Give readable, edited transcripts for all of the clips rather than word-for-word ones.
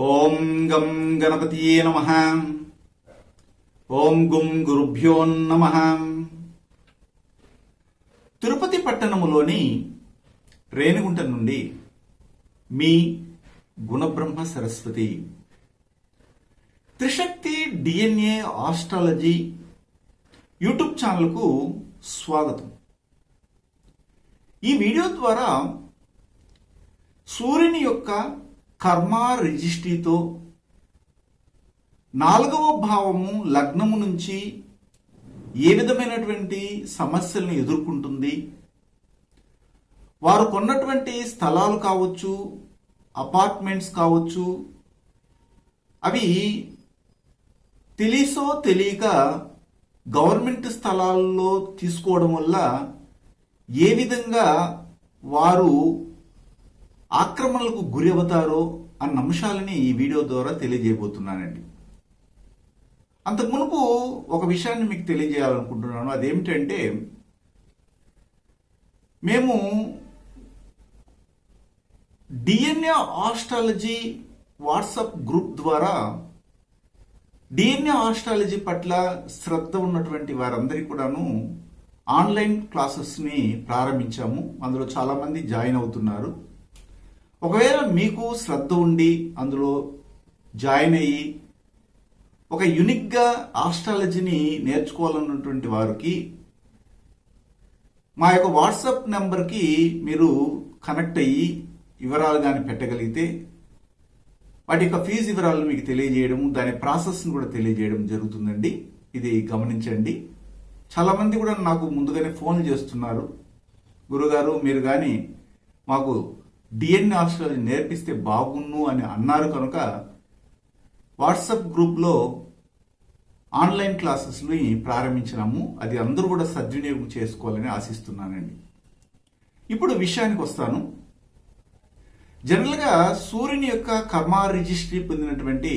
ఓం గం గణపతియే నమః. ఓం గుం గురుభ్యో నమః. తిరుపతి పట్టణములోని రేణిగుంట నుండి మీ Gunabrahma Saraswati. Trishakti DNA astrology YouTube ఛానల్కు స్వాగతం. ఈ వీడియో ద్వారా సూర్యుని యొక్క కర్మ రిజిస్ట్రీతో 4వ భావము లగ్నము నుంచి ఏ విధమైనటువంటి సమస్యలను ఎదుర్కొంటుంది, వారు కొన్నటువంటి స్థలాలు కావచ్చు, అపార్ట్మెంట్స్ కావచ్చు, అవి తెలిసో తెలియక గవర్నమెంట్ స్థలాల్లో తీసుకోవడం వల్ల ఏ విధంగా వారు ఆక్రమణలకు గురి అవుతారో అన్న అంశాలని ఈ వీడియో ద్వారా తెలియజేయబోతున్నానండి. అంతకు మునుపు ఒక విషయాన్ని మీకు తెలియజేయాలనుకుంటున్నాను. అదేమిటంటే, మేము డిఎన్ఏ ఆస్ట్రాలజీ వాట్సాప్ గ్రూప్ ద్వారా డిఎన్ఏ ఆస్ట్రాలజీ పట్ల శ్రద్ధ ఉన్నటువంటి వారందరికీ కూడాను ఆన్లైన్ క్లాసెస్ని ప్రారంభించాము. అందులో చాలామంది జాయిన్ అవుతున్నారు. ఒకవేళ మీకు శ్రద్ధ ఉండి అందులో జాయిన్ అయ్యి ఒక యూనిక్గా ఆస్ట్రాలజీని నేర్చుకోవాలన్నటువంటి వారికి మా యొక్క వాట్సాప్ నెంబర్కి మీరు కనెక్ట్ అయ్యి వివరాలు కానీ పెట్టగలిగితే వాటి యొక్క ఫీజు వివరాలను మీకు తెలియజేయడం, దాని ప్రాసెస్ని కూడా తెలియజేయడం జరుగుతుందండి. ఇది గమనించండి. చాలామంది కూడా నాకు ముందుగానే ఫోన్ చేస్తున్నారు, గురుగారు మీరు కానీ మాకు డిఎన్ఏ ఆస్ట్రాలజీ నేర్పిస్తే బాగున్ను అని అన్నారు. కనుక వాట్సాప్ గ్రూప్లో ఆన్లైన్ క్లాసెస్ని ప్రారంభించినాము. అది అందరూ కూడా సద్వినియోగం చేసుకోవాలని ఆశిస్తున్నానండి. ఇప్పుడు విషయానికి వస్తాను. జనరల్గా సూర్యుని యొక్క కర్మ రిజిస్ట్రీ పొందినటువంటి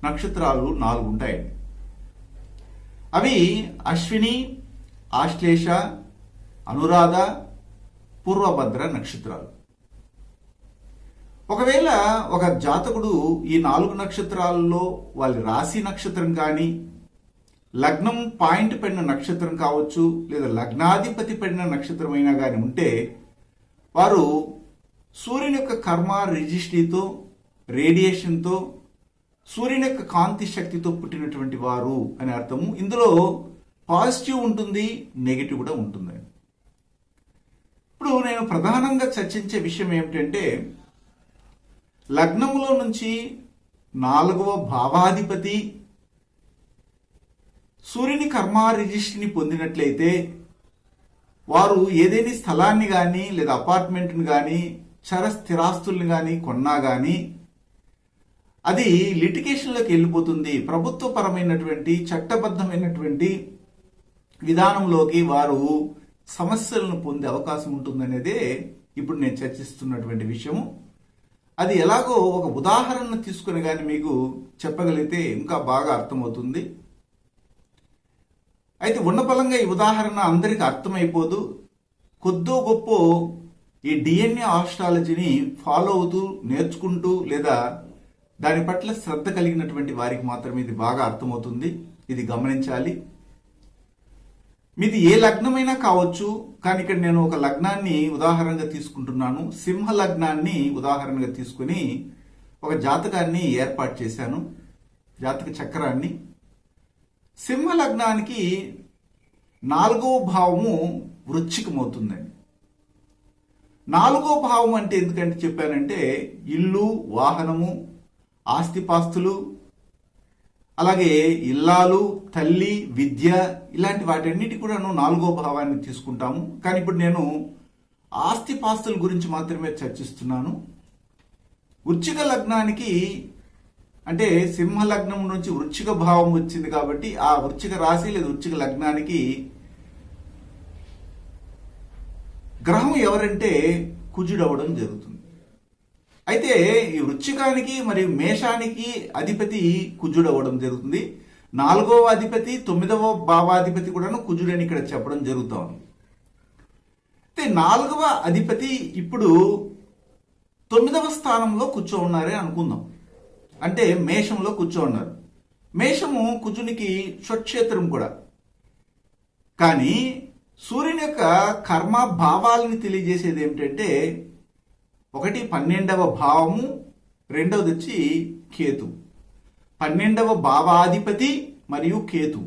నక్షత్రాలు 4 ఉంటాయండి. అవి అశ్విని, ఆశ్లేష, అనురాధ, పూర్వభద్ర నక్షత్రాలు. ఒకవేళ ఒక జాతకుడు ఈ 4 నక్షత్రాలలో వాళ్ళ రాశి నక్షత్రం కానీ, లగ్నం పాయింట్ పడిన నక్షత్రం కావచ్చు, లేదా లగ్నాధిపతి పడిన నక్షత్రం అయినా కానీ ఉంటే వారు సూర్యుని యొక్క కర్మ రిజిస్ట్రీతో, రేడియేషన్తో, సూర్యుని యొక్క కాంతి శక్తితో పుట్టినటువంటి వారు అని అర్థము. ఇందులో పాజిటివ్ ఉంటుంది, నెగిటివ్ కూడా ఉంటుంది. ఇప్పుడు నేను ప్రధానంగా చర్చించే విషయం ఏమిటంటే, లగ్నములో నుంచి 4వ భావాధిపతి సూర్యుని కర్మ రిజిస్ట్రీని పొందినట్లయితే వారు ఏదైనా స్థలాన్ని కానీ లేదా అపార్ట్మెంట్ని కానీ చర స్థిరాస్తుల్ని కానీ కొన్నా కానీ అది లిటిగేషన్లోకి వెళ్ళిపోతుంది. ప్రభుత్వపరమైనటువంటి చట్టబద్ధమైనటువంటి విధానంలోకి వారు సమస్యలను పొందే అవకాశం ఉంటుందనేదే ఇప్పుడు నేను చర్చిస్తున్నటువంటి విషయము. అది ఎలాగో ఒక ఉదాహరణను తీసుకుని కానీ మీకు చెప్పగలిగితే ఇంకా బాగా అర్థమవుతుంది. అయితే ఉన్నపలంగా ఈ ఉదాహరణ అందరికీ అర్థమైపోదు. కొద్దో గొప్ప ఈ డిఎన్ఏ ఆస్ట్రాలజీని ఫాలో అవుతూ నేర్చుకుంటూ లేదా దాని పట్ల శ్రద్ధ కలిగినటువంటి వారికి మాత్రమే ఇది బాగా అర్థమవుతుంది. ఇది గమనించాలి. మీది ఏ లగ్నమైనా కావచ్చు, కానీ ఇక్కడ నేను ఒక లగ్నాన్ని ఉదాహరణగా తీసుకుంటున్నాను. సింహ లగ్నాన్ని ఉదాహరణగా తీసుకుని ఒక జాతకాన్ని ఏర్పాటు చేశాను, జాతక చక్రాన్ని. సింహ లగ్నానికి 4వ భావము వృశ్చికమవుతుందండి. 4వ భావం అంటే ఎందుకంటే చెప్పానంటే ఇల్లు, వాహనము, ఆస్తిపాస్తులు, అలాగే ఇల్లాలు, తల్లి, విద్య, ఇలాంటి వాటన్నిటి కూడాను 4వ భావాన్ని తీసుకుంటాము. కానీ ఇప్పుడు నేను ఆస్తిపాస్తుల గురించి మాత్రమే చర్చిస్తున్నాను. వృశ్చిక లగ్నానికి అంటే సింహ లగ్నం నుంచి వృశ్చిక భావం వచ్చింది కాబట్టి ఆ వృశ్చిక రాశి లేదా వృశ్చిక లగ్నానికి గ్రహం ఎవరంటే కుజుడు అవ్వడం జరుగుతుంది. అయితే ఈ వృశ్చికానికి మరియు మేషానికి అధిపతి కుజుడు అవ్వడం జరుగుతుంది. 4వ అధిపతి 9వ భావాధిపతి కూడాను కుజుడని ఇక్కడ చెప్పడం జరుగుతా ఉంది. అయితే 4వ అధిపతి ఇప్పుడు 9వ స్థానంలో కూర్చో ఉన్నారే అనుకుందాం. అంటే మేషంలో కూర్చోన్నారు. మేషము కుజునికి స్వక్షేత్రం కూడా. కానీ సూర్యుని యొక్క కర్మ భావాలని తెలియజేసేది ఏమిటంటే, ఒకటి 12వ భావము, రెండవది వచ్చి కేతు. 12వ భావాధిపతి మరియు కేతు,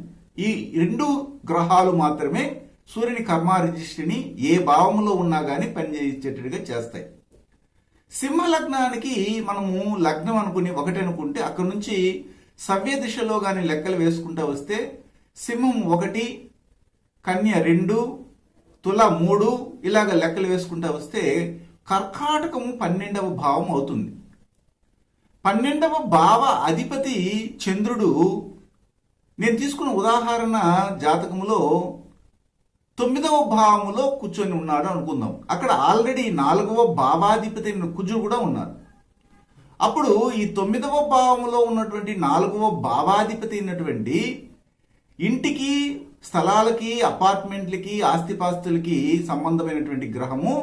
ఈ రెండు గ్రహాలు మాత్రమే సూర్యుని కర్మ రిజిస్ట్రీని ఏ భావంలో ఉన్నా కానీ పనిచేసేటట్టుగా చేస్తాయి. సింహ లగ్నానికి మనము లగ్నం అనుకుని ఒకటి అనుకుంటే, అక్కడ నుంచి సవ్య దిశలో కానీ లెక్కలు వేసుకుంటూ వస్తే సింహం 1, కన్య 2, తుల 3 ఇలాగ లెక్కలు వేసుకుంటూ వస్తే కర్కాటకము 12వ భావం అవుతుంది. 12వ భావ అధిపతి చంద్రుడు, నేను తీసుకున్న ఉదాహరణ జాతకములో 9వ భావములో కూర్చొని ఉన్నాడు అనుకుందాం. అక్కడ ఆల్రెడీ 4వ భావాధిపతి కుజుడు కూడా ఉన్నారు. అప్పుడు ఈ 9వ భావములో ఉన్నటువంటి 4వ భావాధిపతి అయినటువంటి ఇంటికి, స్థలాలకి, అపార్ట్మెంట్లకి, ఆస్తిపాస్తులకి సంబంధమైనటువంటి గ్రహము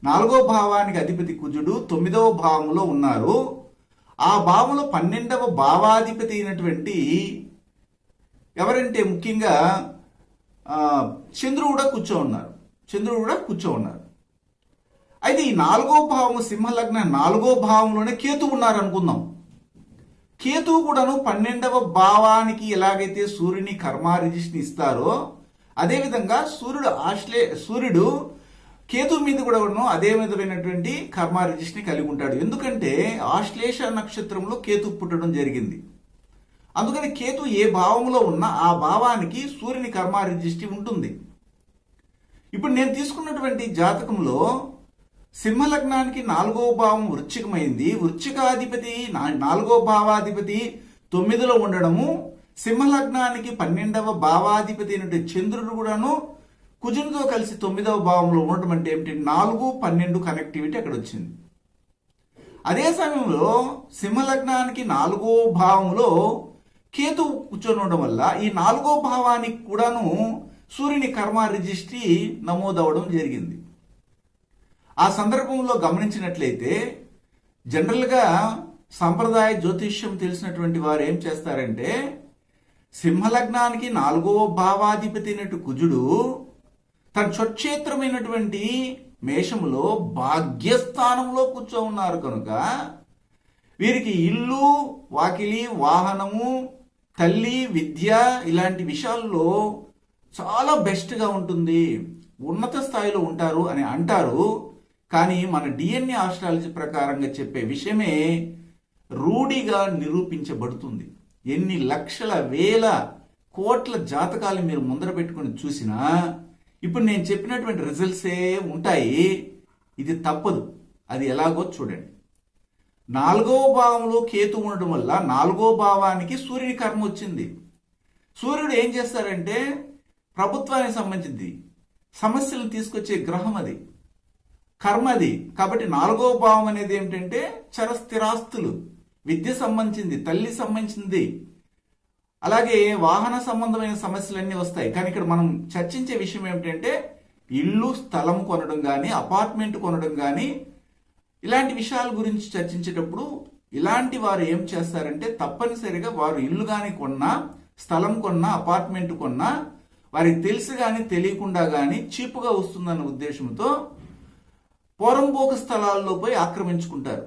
4వ భావానికి అధిపతి కుజుడు 9వ భావములో ఉన్నారు. ఆ భావంలో 12వ భావాధిపతి అయినటువంటి ఎవరంటే ముఖ్యంగా చంద్రుడు కూడా కూర్చో ఉన్నారు. అయితే ఈ 4వ భావము సింహలగ్న 4వ భావంలోనే కేతు ఉన్నారు అనుకుందాం. కేతు కూడాను 12వ భావానికి ఎలాగైతే సూర్యుని కర్మ రిజిస్ట్ని ఇస్తారో, అదేవిధంగా సూర్యుడు కేతు మీద కూడా అదే విధమైనటువంటి కర్మ రిజిస్ట్ని కలిగి ఉంటాడు. ఎందుకంటే ఆశ్లేష నక్షత్రంలో కేతు పుట్టడం జరిగింది. అందుకని కేతు ఏ భావంలో ఉన్నా ఆ భావానికి సూర్యుని కర్మ రిజిస్ట్రీ ఉంటుంది. ఇప్పుడు నేను తీసుకున్నటువంటి జాతకంలో సింహలగ్నానికి 4వ భావం వృశ్చికమైంది. వృశ్చికాధిపతి 4వ భావాధిపతి 9లో ఉండడము, సింహలగ్నానికి 12వ భావాధిపతి అయినటువంటి చంద్రుడు కూడాను కుజునితో కలిసి 9వ భావంలో ఉండటం అంటే ఏమిటి, 4, 12 కనెక్టివిటీ అక్కడ వచ్చింది. అదే సమయంలో సింహలగ్నానికి 4వ భావంలో కేతు కూర్చొని ఉండడం వల్ల ఈ 4వ భావానికి కూడాను సూర్యుని కర్మ రిజిస్ట్రీ నమోదవడం జరిగింది. ఆ సందర్భంలో గమనించినట్లయితే జనరల్గా సాంప్రదాయ జ్యోతిష్యం తెలిసినటువంటి వారు ఏం చేస్తారంటే, సింహలగ్నానికి 4వ భావాధిపతి అయినట్టు కుజుడు తన స్వక్షేత్రమైనటువంటి మేషములో భాగ్యస్థానంలో కూర్చో ఉన్నారు కనుక వీరికి ఇల్లు, వాకిలి, వాహనము, తల్లి, విద్య ఇలాంటి విషయాల్లో చాలా బెస్ట్గా ఉంటుంది, ఉన్నత స్థాయిలో ఉంటారు అని అంటారు. కానీ మన డిఎన్ఏ ఆస్ట్రాలజీ ప్రకారంగా చెప్పే విషయమే రూఢిగా నిరూపించబడుతుంది. ఎన్ని లక్షల, వేల, కోట్ల జాతకాలు మీరు ముందర పెట్టుకుని చూసినా ఇప్పుడు నేను చెప్పినటువంటి రిజల్ట్సే ఉంటాయి. ఇది తప్పదు. అది ఎలాగో చూడండి. 4వ భావంలో కేతు ఉండడం వల్ల 4వ భావానికి సూర్యుని కర్మ వచ్చింది. సూర్యుడు ఏం చేస్తారంటే ప్రభుత్వానికి సంబంధించింది, సమస్యలను తీసుకొచ్చే గ్రహం, అది కర్మ అది. కాబట్టి 4వ భావం అనేది ఏమిటంటే చరస్థిరాస్తులు, విద్య సంబంధించింది, తల్లి సంబంధించింది, అలాగే వాహన సంబంధమైన సమస్యలన్నీ వస్తాయి. కానీ ఇక్కడ మనం చర్చించే విషయం ఏమిటంటే ఇల్లు, స్థలం కొనడం కానీ, అపార్ట్మెంట్ కొనడం కానీ, ఇలాంటి విషయాల గురించి చర్చించేటప్పుడు ఇలాంటి వారు ఏం చేస్తారంటే తప్పనిసరిగా వారు ఇల్లు కానీ కొన్నా, స్థలం కొన్నా, అపార్ట్మెంట్ కొన్నా వారికి తెలిసి కానీ తెలియకుండా కానీ చీపుగా వస్తుందన్న ఉద్దేశంతో పోరంబోక స్థలాల్లో పోయి ఆక్రమించుకుంటారు.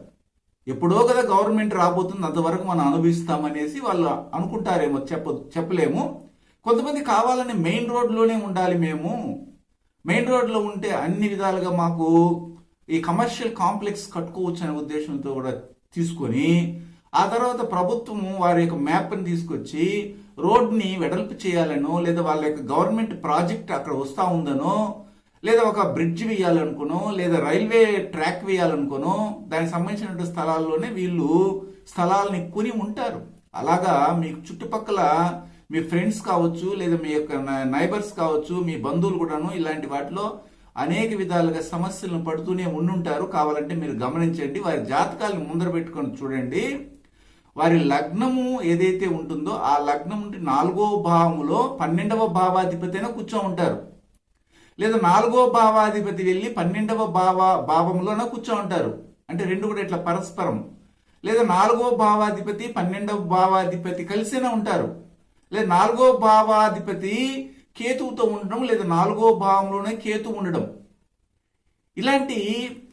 ఎప్పుడో కదా గవర్నమెంట్ రాబోతుంది, అంతవరకు మనం అనుభవిస్తామనేసి వాళ్ళు అనుకుంటారేమో, చెప్పలేము. కొంతమంది కావాలని మెయిన్ రోడ్లోనే ఉండాలి, మేము మెయిన్ రోడ్లో ఉంటే అన్ని విధాలుగా మాకు ఈ కమర్షియల్ కాంప్లెక్స్ కట్టుకోవచ్చు అనే ఉద్దేశంతో కూడా తీసుకొని ఆ తర్వాత ప్రభుత్వము వారి యొక్క మ్యాప్ని తీసుకొచ్చి రోడ్ని వెడల్పు చేయాలనో, లేదా వాళ్ళ యొక్క గవర్నమెంట్ ప్రాజెక్ట్ అక్కడ వస్తూ ఉందనో, లేదా ఒక బ్రిడ్జ్ వేయాలనుకోనో, లేదా రైల్వే ట్రాక్ వేయాలనుకోనో దానికి సంబంధించిన స్థలాల్లోనే వీళ్ళు స్థలాలని కొని ఉంటారు. అలాగా మీకు చుట్టుపక్కల మీ ఫ్రెండ్స్ కావచ్చు, లేదా మీ యొక్క నైబర్స్ కావచ్చు, మీ బంధువులు కూడాను ఇలాంటి వాటిలో అనేక విధాలుగా సమస్యలను పడుతూనే ఉండుంటారు. కావాలంటే మీరు గమనించండి, వారి జాతకాలను ముందర పెట్టుకొని చూడండి. వారి లగ్నము ఏదైతే ఉంటుందో ఆ లగ్నం నుండి 4వ భావములో 12వ భావాధిపతి అయినా కూర్చో ఉంటారు, లేదా 4వ భావాధిపతి వెళ్ళి 12వ భావంలోనే కూర్చో ఉంటారు. అంటే రెండు కూడా ఇట్లా పరస్పరం. లేదా 4వ భావాధిపతి 12వ భావాధిపతి కలిసేనే ఉంటారు, లేదా 4వ భావాధిపతి కేతువుతో ఉండడం, లేదా 4వ భావంలోనే కేతు ఉండడం. ఇలాంటి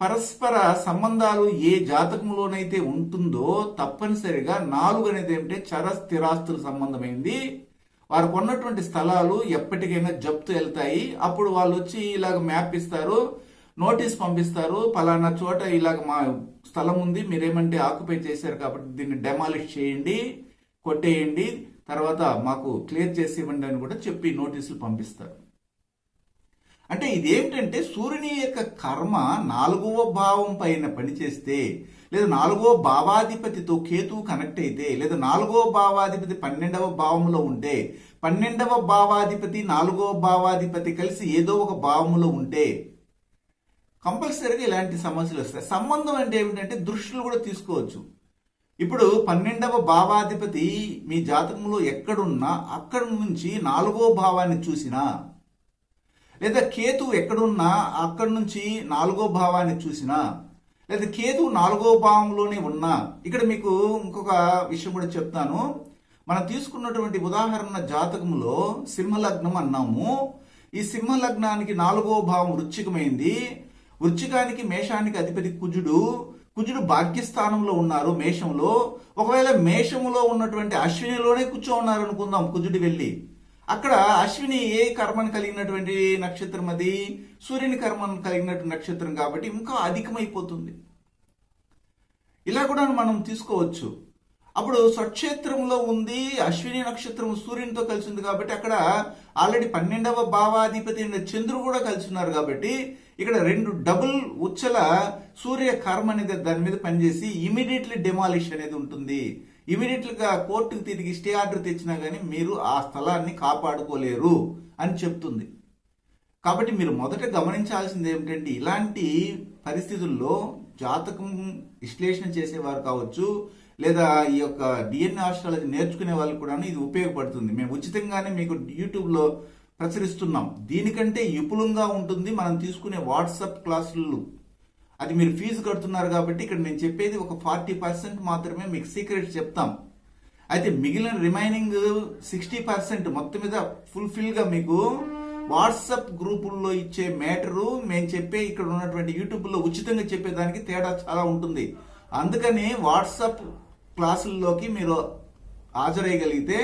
పరస్పర సంబంధాలు ఏ జాతకంలోనైతే ఉంటుందో తప్పనిసరిగా 4 అనేది ఏమిటంటే చర స్థిరాస్తుల సంబంధమైంది. వారు కొన్నటువంటి స్థలాలు ఎప్పటికైనా జప్తు వెళ్తాయి. అప్పుడు వాళ్ళు వచ్చి ఇలాగ మ్యాప్ ఇస్తారు, నోటీస్ పంపిస్తారు, పలానా చోట ఇలాగ మా స్థలం ఉంది, మీరేమంటే ఆక్యుపై చేశారు కాబట్టి దీన్ని డెమాలిష్ చేయండి, కొట్టేయండి, తర్వాత మాకు క్లియర్ చేసి ఇవ్వండి అని కూడా చెప్పి నోటీసులు పంపిస్తారు. అంటే ఇదేమిటంటే సూర్యుని యొక్క కర్మ 4వ భావం పైన పనిచేస్తే, లేదా 4వ భావాధిపతితో కేతువు కనెక్ట్ అయితే, లేదా 4వ భావాధిపతి 12వ భావంలో ఉంటే, 12వ భావాధిపతి 4వ భావాధిపతి కలిసి ఏదో ఒక భావంలో ఉంటే కంపల్సరీగా ఇలాంటి సమస్యలు వస్తాయి. సంబంధం అంటే ఏమిటంటే దృష్టిలు కూడా తీసుకోవచ్చు. ఇప్పుడు 12వ భావాధిపతి మీ జాతకంలో ఎక్కడున్నా అక్కడి నుంచి 4వ భావాన్ని చూసినా, లేదా కేతు ఎక్కడున్నా అక్కడి నుంచి 4వ భావాన్ని చూసినా, లేదా కేతు 4వ భావంలోనే ఉన్నా, ఇక్కడ మీకు ఇంకొక విషయం కూడా చెప్తాను. మనం తీసుకున్నటువంటి ఉదాహరణ జాతకంలో సింహలగ్నం అన్నాము. ఈ సింహలగ్నానికి 4వ భావం వృశ్చికమైంది. వృశ్చికానికి మేషానికి అధిపతి కుజుడు భాగ్యస్థానంలో ఉన్నారు మేషంలో. ఒకవేళ మేషంలో ఉన్నటువంటి అశ్వినిలోనే కూర్చో ఉన్నారు అనుకుందాం, కుజుడు వెళ్ళి అక్కడ అశ్విని ఏ కర్మను కలిగినటువంటి నక్షత్రం, అది సూర్యుని కర్మను కలిగినటువంటి నక్షత్రం కాబట్టి ఇంకా అధికమైపోతుంది. ఇలా కూడా మనం తీసుకోవచ్చు. అప్పుడు స్వక్షేత్రంలో ఉంది, అశ్విని నక్షత్రం సూర్యునితో కలిసి ఉంది కాబట్టి అక్కడ ఆల్రెడీ 12వ భావాధిపతి చంద్రుడు కూడా కలిసి ఉన్నారు కాబట్టి ఇక్కడ 2 డబుల్ ఉచ్చల సూర్య కర్మ అనేది దాని మీద పనిచేసి ఇమీడియట్లీ డెమాలిష్ అనేది ఉంటుంది. ఇమీడియట్ గా కోర్టుకు తిరిగి స్టే ఆర్డర్ తెచ్చినా కానీ మీరు ఆ స్థలాన్ని కాపాడుకోలేరు అని చెప్తుంది. కాబట్టి మీరు మొదట గమనించాల్సింది ఏమిటంటే ఇలాంటి పరిస్థితుల్లో జాతకం విశ్లేషణ చేసేవారు కావచ్చు, లేదా ఈ యొక్క డిఎన్ఏ ఆస్ట్రాలజీ నేర్చుకునే వాళ్ళు కూడా ఇది ఉపయోగపడుతుంది. మేము ఉచితంగానే మీకు యూట్యూబ్లో ప్రచురిస్తున్నాం. దీనికంటే విపులంగా ఉంటుంది మనం తీసుకునే వాట్సాప్ క్లాసులు. అది మీరు ఫీజు కడుతున్నారు కాబట్టి ఇక్కడ నేను చెప్పేది ఒక 40% మాత్రమే మీకు సీక్రెట్ చెప్తాం. అయితే మిగిలిన రిమైనింగ్ 60% మొత్తం మీద ఫుల్ఫిల్గా మీకు వాట్సాప్ గ్రూపుల్లో ఇచ్చే మ్యాటరు మేము చెప్పే ఇక్కడ ఉన్నటువంటి యూట్యూబ్లో ఉచితంగా చెప్పేదానికి తేడా చాలా ఉంటుంది. అందుకని వాట్సాప్ క్లాసుల్లోకి మీరు హాజరయ్యగలిగితే,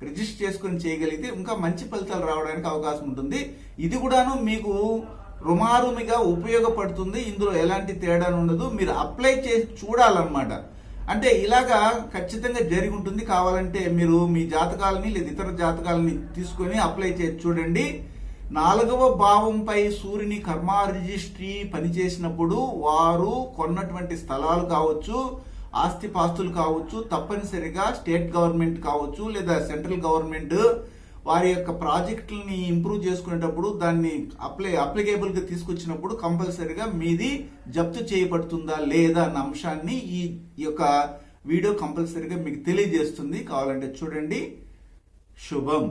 రిజిస్టర్ చేసుకుని చేయగలిగితే ఇంకా మంచి ఫలితాలు రావడానికి అవకాశం ఉంటుంది. ఇది కూడాను మీకు రుమారుమిగా ఉపయోగపడుతుంది. ఇందులో ఎలాంటి తేడా ఉండదు. మీరు అప్లై చేసి చూడాలన్నమాట. అంటే ఇలాగా ఖచ్చితంగా జరిగి ఉంటుంది. కావాలంటే మీరు మీ జాతకాలని లేదా ఇతర జాతకాలని తీసుకొని అప్లై చేసి చూడండి. 4వ భావంపై సూర్యుని కర్మ రిజిస్ట్రీ పనిచేసినప్పుడు వారు కొన్నటువంటి స్థలాలు కావచ్చు, ఆస్తిపాస్తులు కావచ్చు, తప్పనిసరిగా స్టేట్ గవర్నమెంట్ కావచ్చు లేదా సెంట్రల్ గవర్నమెంట్ వారి యొక్క ప్రాజెక్టులని ఇంప్రూవ్ చేసుకునేటప్పుడు దాన్ని అప్లికేబుల్ గా తీసుకొచ్చినప్పుడు కంపల్సరిగా మీది జప్తు చేయబడుతుందా లేదా అన్న అంశాన్ని ఈ యొక్క వీడియో కంపల్సరిగా మీకు తెలియజేస్తుంది. కావాలంటే చూడండి. శుభం.